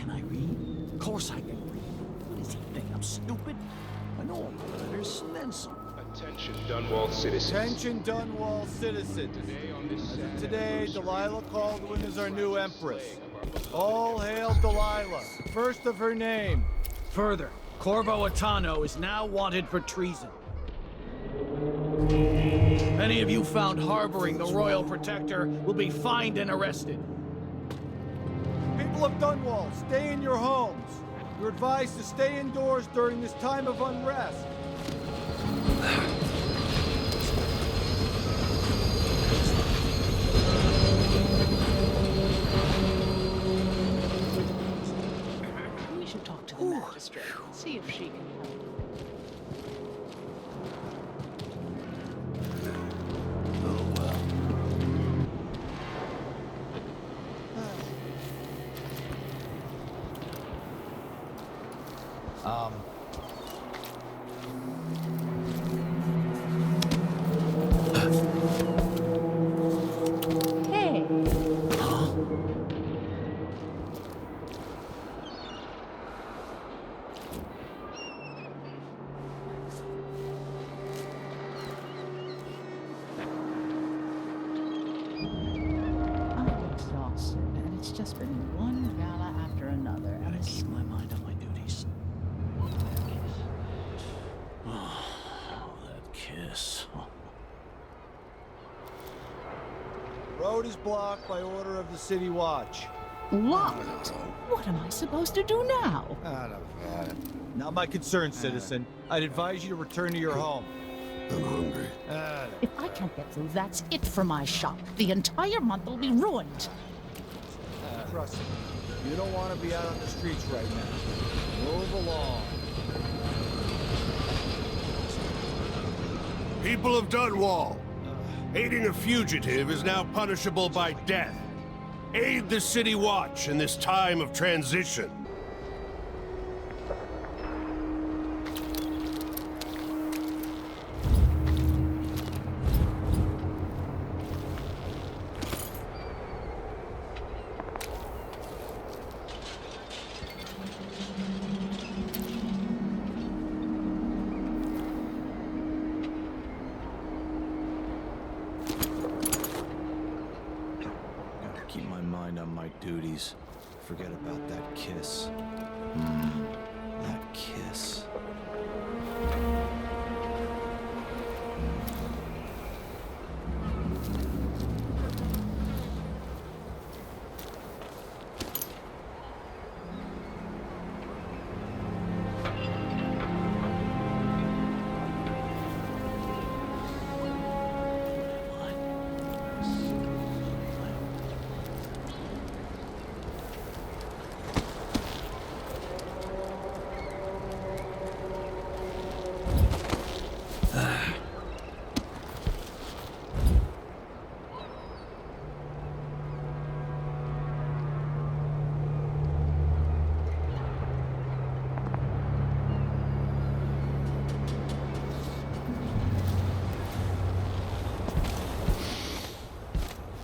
Can I read? Of course I can read. What does he think? I'm stupid? I know all the letters and then some. Attention, Dunwall citizens. Attention, Dunwall citizens. As of today, Delilah Caldwin is our new empress. All hail Delilah, first of her name. Further, Corvo Attano is now wanted for treason. Any of you found harboring the Royal Protector will be fined and arrested. People of Dunwall, stay in your homes. You're advised to stay indoors during this time of unrest. We should talk to the magistrate and see if she can help. Hey. I'm exhausted, and it's just been one gala after another. Gotta keep my mind on my duties. Oh, that kiss. The road is blocked by order of the City Watch. Locked? What am I supposed to do now? Not my concern, citizen. I'd advise you to return to your home. I'm hungry. If I can't get through, that's it for my shop. The entire month will be ruined. Trust me, you don't want to be out on the streets right now. Move along. People of Dunwall, aiding a fugitive is now punishable by death. Aid the City Watch in this time of transition. Gotta keep my mind on my duties. Forget about that kiss. That kiss.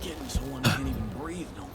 Getting so one can't even breathe no more.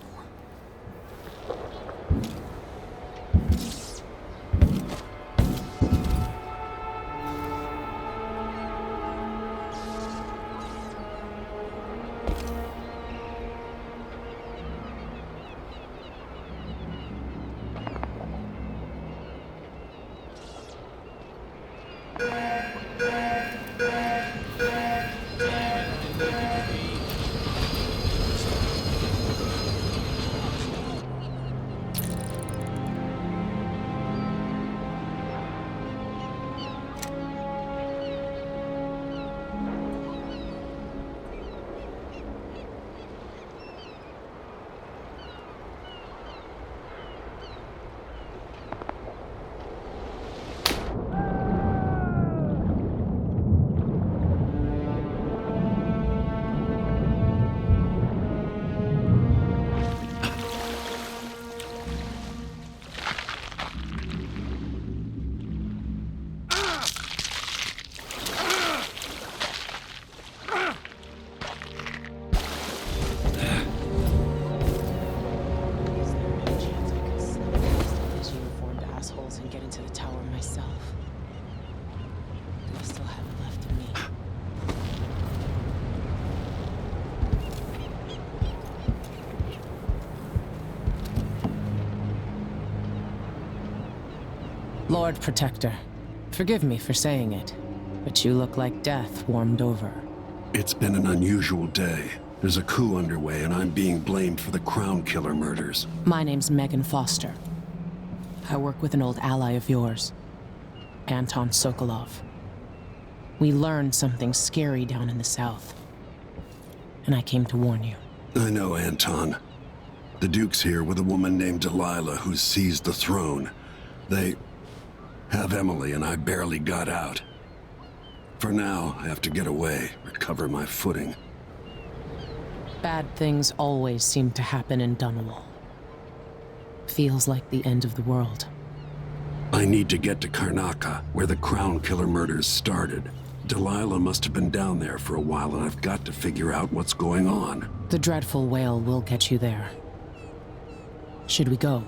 Lord Protector, forgive me for saying it, but you look like death warmed over. It's been an unusual day. There's a coup underway, and I'm being blamed for the Crown Killer murders. My name's Megan Foster. I work with an old ally of yours, Anton Sokolov. We learned something scary down in the south, and I came to warn you. I know, Anton. The Duke's here with a woman named Delilah who's seized the throne. They have Emily, and I barely got out. For now, I have to get away, recover my footing. Bad things always seem to happen in Dunwall. Feels like the end of the world. I need to get to Karnaca, where the Crown Killer murders started. Delilah must have been down there for a while, and I've got to figure out what's going on. The dreadful whale will get you there. Should we go?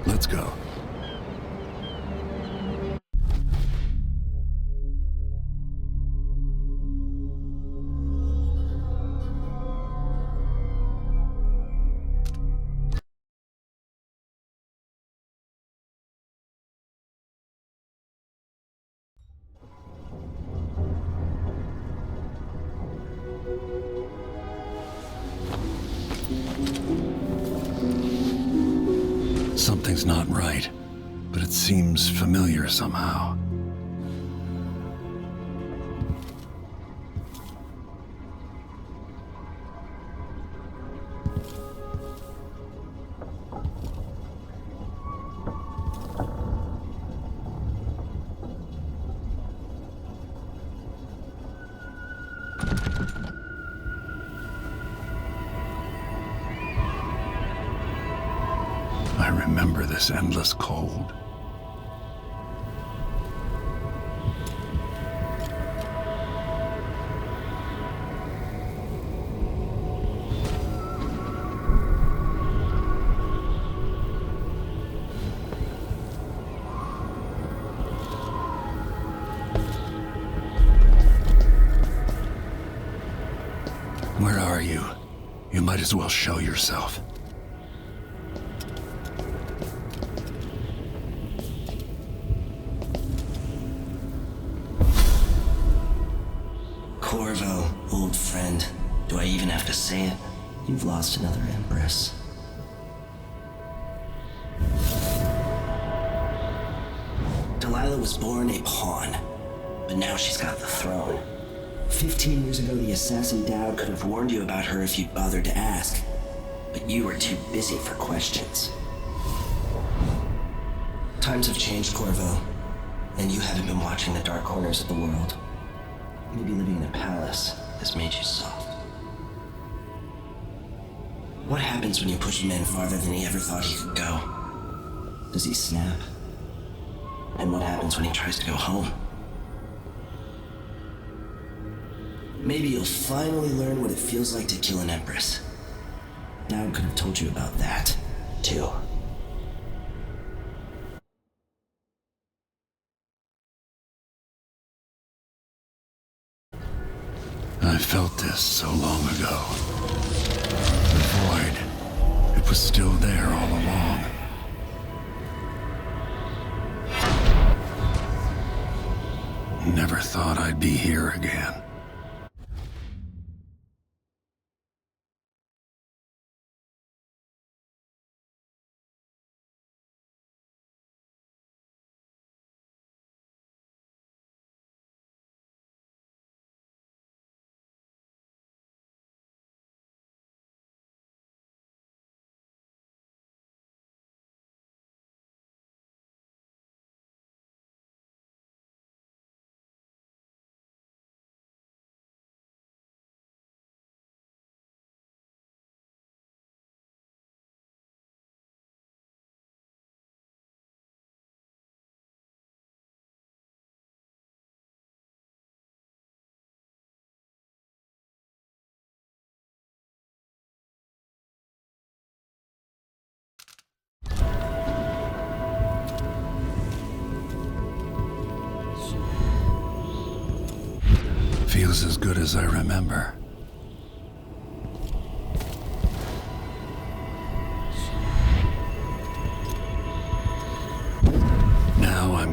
Let's go. Something's not right, but it seems familiar somehow. I remember this endless cold. Where are you? You might as well show yourself. Corvo, old friend. Do I even have to say it? You've lost another Empress. Delilah was born a pawn, but now she's got the throne. 15 years ago, the assassin Dowd could have warned you about her if you'd bothered to ask, but you were too busy for questions. Times have changed, Corvo, and you haven't been watching the dark corners of the world. Maybe living in a palace has made you soft. What happens when you push a man farther than he ever thought he could go? Does he snap? And what happens when he tries to go home? Maybe you'll finally learn what it feels like to kill an Empress. Dowd could have told you about that, too. I felt this so long ago. The void. It was still there all along. Never thought I'd be here again. Feels as good as I remember.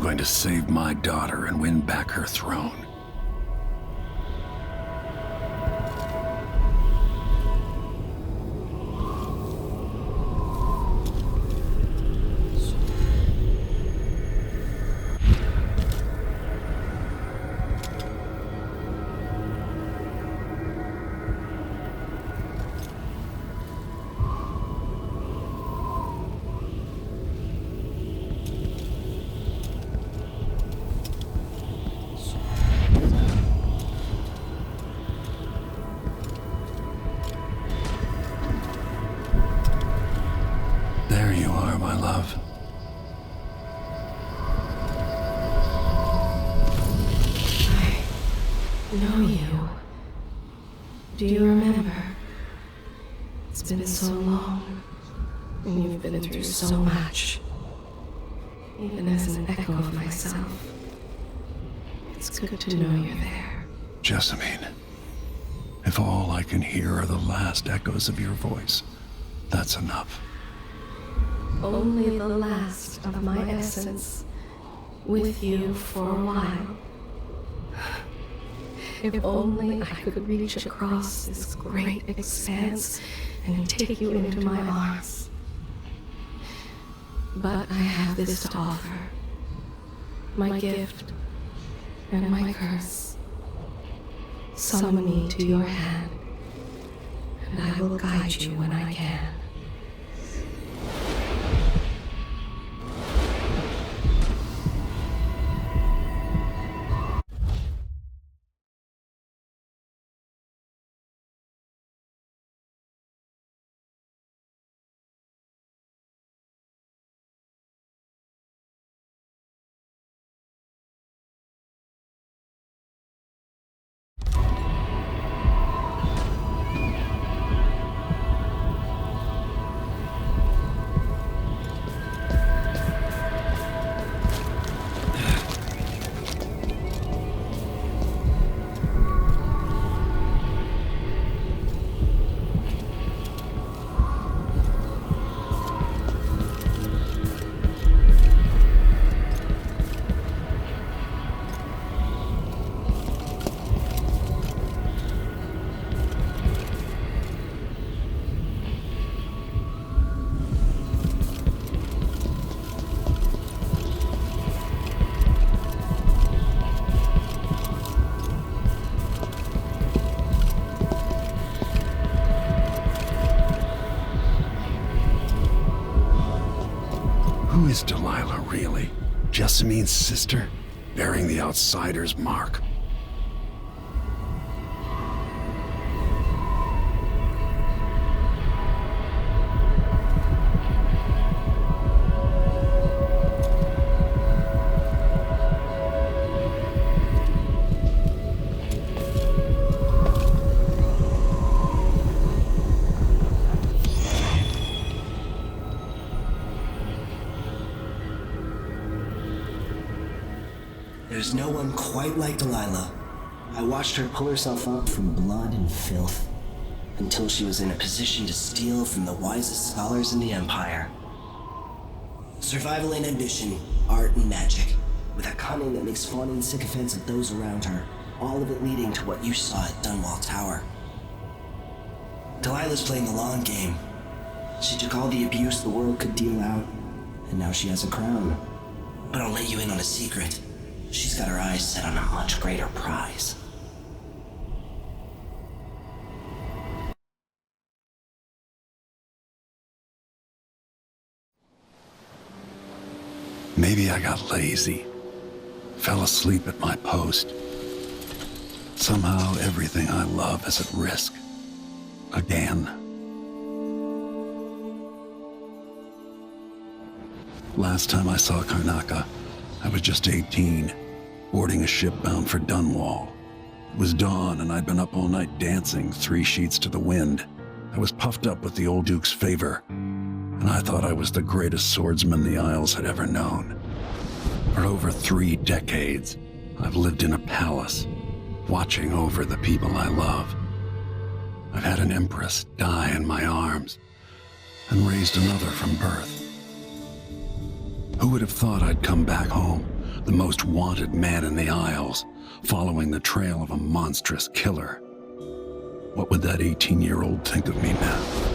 going to save my daughter and win back her throne. There you are, my love. I know you. Do you remember? It's been so long, and you've been through so much. Even as an echo of myself, it's good to know you're there. Jessamine, if all I can hear are the last echoes of your voice, that's enough. Only the last of my essence, with you for a while. If only I could reach across this great expanse and take you into my arms. But I have this to offer. My gift and my curse. Summon me to your hand, and I will guide you when I can. Who is Delilah, really? Jessamine's sister? Bearing the outsider's mark? There's no one quite like Delilah. I watched her pull herself up from blood and filth until she was in a position to steal from the wisest scholars in the Empire. Survival and ambition, art and magic, with a cunning that makes fawning sycophants of those around her, all of it leading to what you saw at Dunwall Tower. Delilah's playing the long game. She took all the abuse the world could deal out, and now she has a crown. But I'll let you in on a secret. She's got her eyes set on a much greater prize. Maybe I got lazy. Fell asleep at my post. Somehow everything I love is at risk. Again. Last time I saw Karnaca, I was just 18, boarding a ship bound for Dunwall. It was dawn and I'd been up all night dancing 3 sheets to the wind. I was puffed up with the old Duke's favor, and I thought I was the greatest swordsman the Isles had ever known. For over 3 decades, I've lived in a palace, watching over the people I love. I've had an empress die in my arms, and raised another from birth. Who would have thought I'd come back home, the most wanted man in the Isles, following the trail of a monstrous killer? What would that 18-year-old think of me now?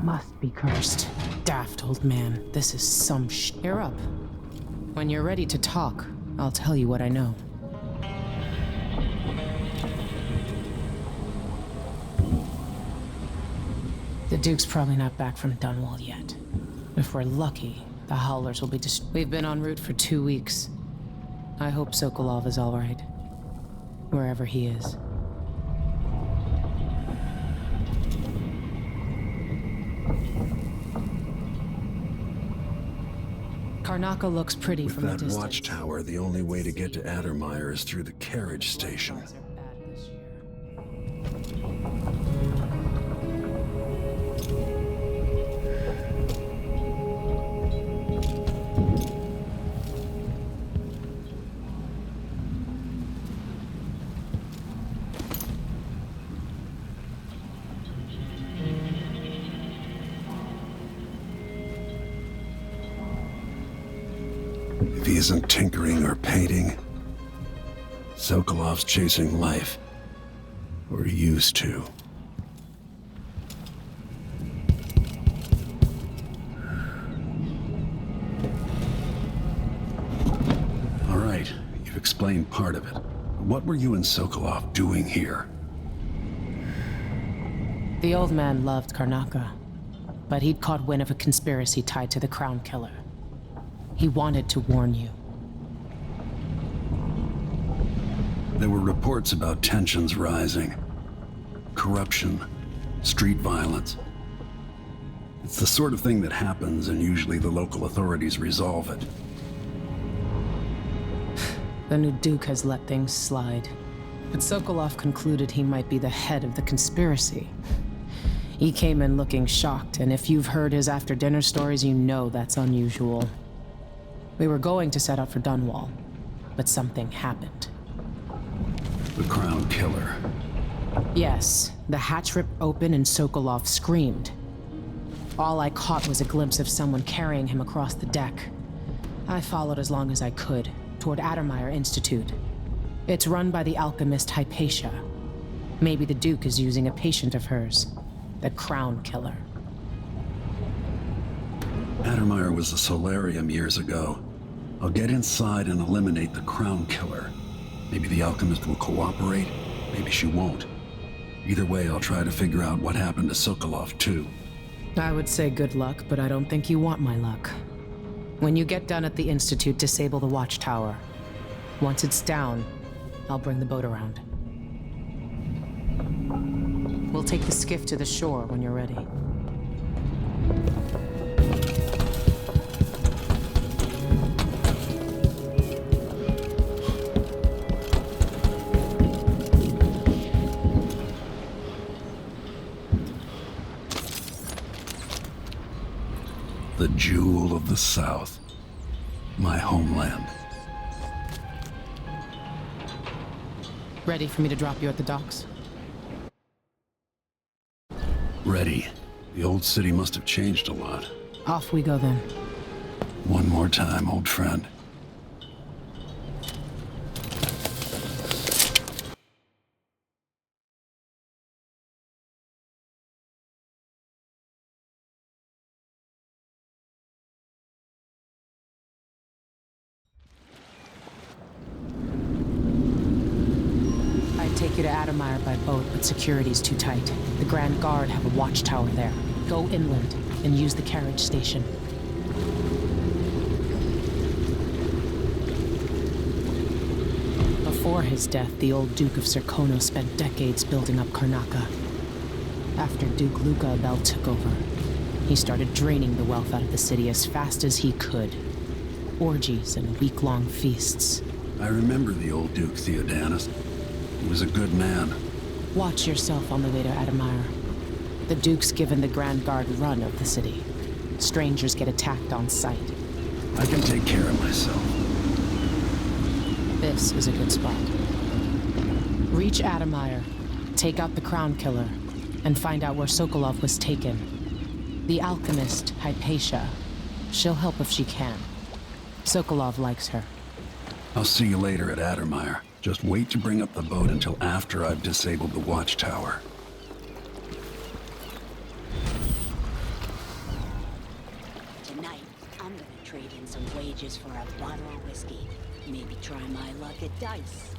Must be cursed. Daft old man, this is some Cheer up. When you're ready to talk, I'll tell you what I know. The Duke's probably not back from Dunwall yet. If we're lucky, the Howlers will be We've been en route for 2 weeks. I hope Sokolov is all right. Wherever he is. Karnaca looks pretty With from a that distance. watchtower, the only way to get to Addermire is through the carriage station. Guys are bad this year. If he isn't tinkering or painting, Sokolov's chasing life. Or he used to. All right, you've explained part of it. What were you and Sokolov doing here? The old man loved Karnaca, but he'd caught wind of a conspiracy tied to the Crown Killer. He wanted to warn you. There were reports about tensions rising. Corruption, street violence. It's the sort of thing that happens, and usually the local authorities resolve it. The new Duke has let things slide. But Sokolov concluded he might be the head of the conspiracy. He came in looking shocked, and if you've heard his after-dinner stories, you know that's unusual. We were going to set out for Dunwall, but something happened. The Crown Killer. Yes, the hatch ripped open and Sokolov screamed. All I caught was a glimpse of someone carrying him across the deck. I followed as long as I could, toward Addermire Institute. It's run by the alchemist Hypatia. Maybe the Duke is using a patient of hers, the Crown Killer. Addermire was a solarium years ago. I'll get inside and eliminate the Crown Killer. Maybe the alchemist will cooperate, maybe she won't. Either way, I'll try to figure out what happened to Sokolov, too. I would say good luck, but I don't think you want my luck. When you get done at the Institute, disable the watchtower. Once it's down, I'll bring the boat around. We'll take the skiff to the shore when you're ready. The jewel of the South. My homeland. Ready for me to drop you at the docks? Ready. The old city must have changed a lot. Off we go then. One more time, old friend. Take you to Addermire by boat, but security's too tight. The Grand Guard have a watchtower there. Go inland and use the carriage station. Before his death, the old Duke of Serkono spent decades building up Karnaca. After Duke Luca Abel took over, he started draining the wealth out of the city as fast as he could. Orgies and week-long feasts. I remember the old Duke Theodanis. He was a good man. Watch yourself on the way to Addermire. The Duke's given the Grand Guard run of the city. Strangers get attacked on sight. I can take care of myself. This is a good spot. Reach Addermire, take out the Crown Killer, and find out where Sokolov was taken. The alchemist, Hypatia. She'll help if she can. Sokolov likes her. I'll see you later at Addermire. Just wait to bring up the boat until after I've disabled the watchtower. trade in some wages for a bottle of whiskey. Maybe try my luck at dice.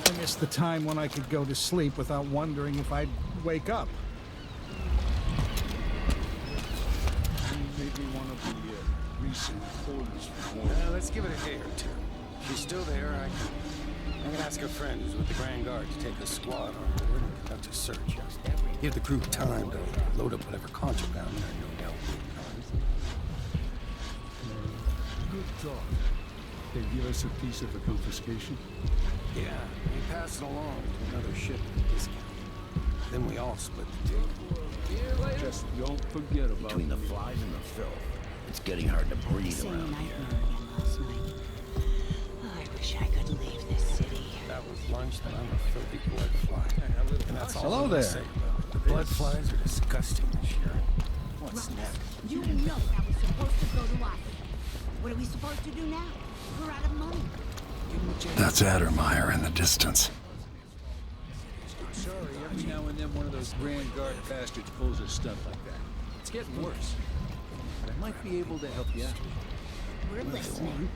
I missed the time when I could go to sleep without wondering if I'd wake up. Maybe one of the recent orders for more. Let's give it a day or two. If she's still there, I can ask her friend who's with the Grand Guard to take a squad on board and conduct a search. Give the crew time to load up whatever contraband they're no doubt waiting on. Good talk. They give us a piece of the confiscation? Yeah, we pass it along to another ship at a discount. Then we all split the take. Just don't forget about Between the flies and the filth, it's getting hard to breathe Same around nightmare here. again last night. Oh, I wish I could leave this city. That was lunch, then I'm a filthy blood fly. And that's all Hello I'm gonna there. say about it. The blood flies are disgusting this year. What's next? You know that was supposed to go to us. What are we supposed to do now? We're out of money. That's Addermeyer in the distance. Sorry, every now and then one of those Grand Guard bastards pulls a stunt like that. It's getting worse. But I might be able to help you out. We're listening.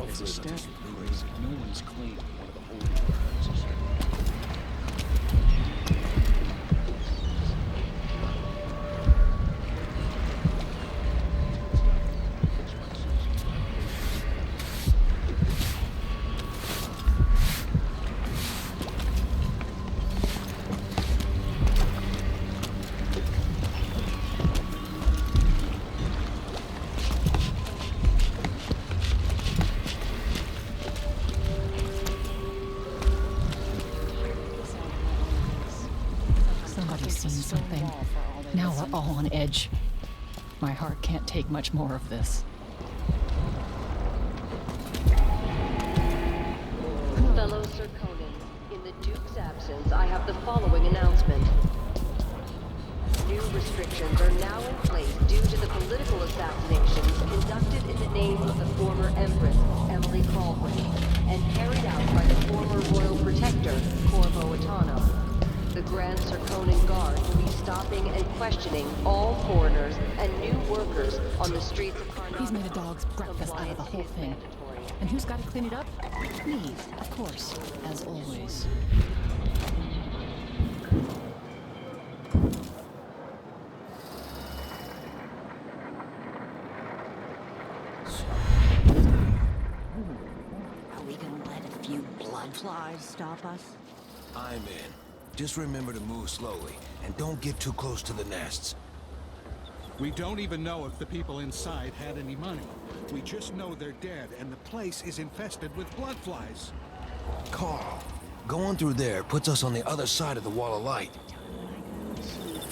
It's a statute that no one's claimed one of the holy warehouses. Somebody's seen something. Now we're all on edge. My heart can't take much more of this. Fellow Serkonans, in the Duke's absence, I have the following announcement. New restrictions are now in place due to the political assassinations conducted in the name of the former Empress, Emily Caldwell, and carried out by the former Royal Protector, Corvo Atano. The Grand Serkonan Guard will be stopping and questioning all foreigners and new workers on the streets of Karnak. He's made a dog's breakfast out of the whole thing. And who's got to clean it up? Me, of course, as always. Are we gonna let a few blood flies stop us? I'm in. Just remember to move slowly, and don't get too close to the nests. We don't even know if the people inside had any money. We just know they're dead, and the place is infested with blood flies. Carl, going through there puts us on the other side of the wall of light.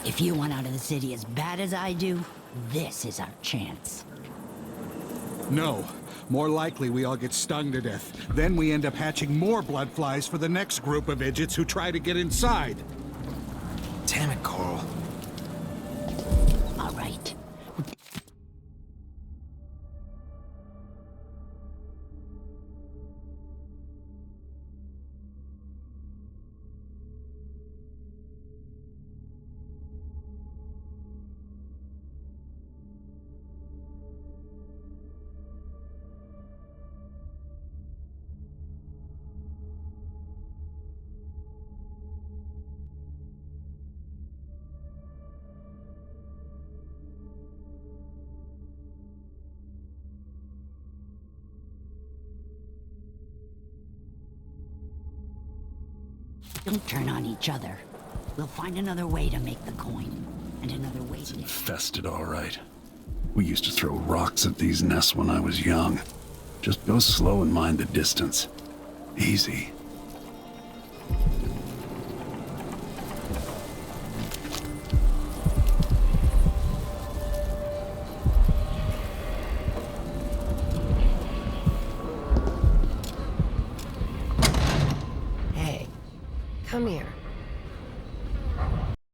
If you want out of the city as bad as I do, this is our chance. No. More likely we all get stung to death. Then we end up hatching more blood flies for the next group of idiots who try to get inside. Damn it, Carl. All right. Don't turn on each other. We'll find another way to make the coin. And another way to... Infested, all right. We used to throw rocks at these nests when I was young. Just go slow and mind the distance. Easy. Come here.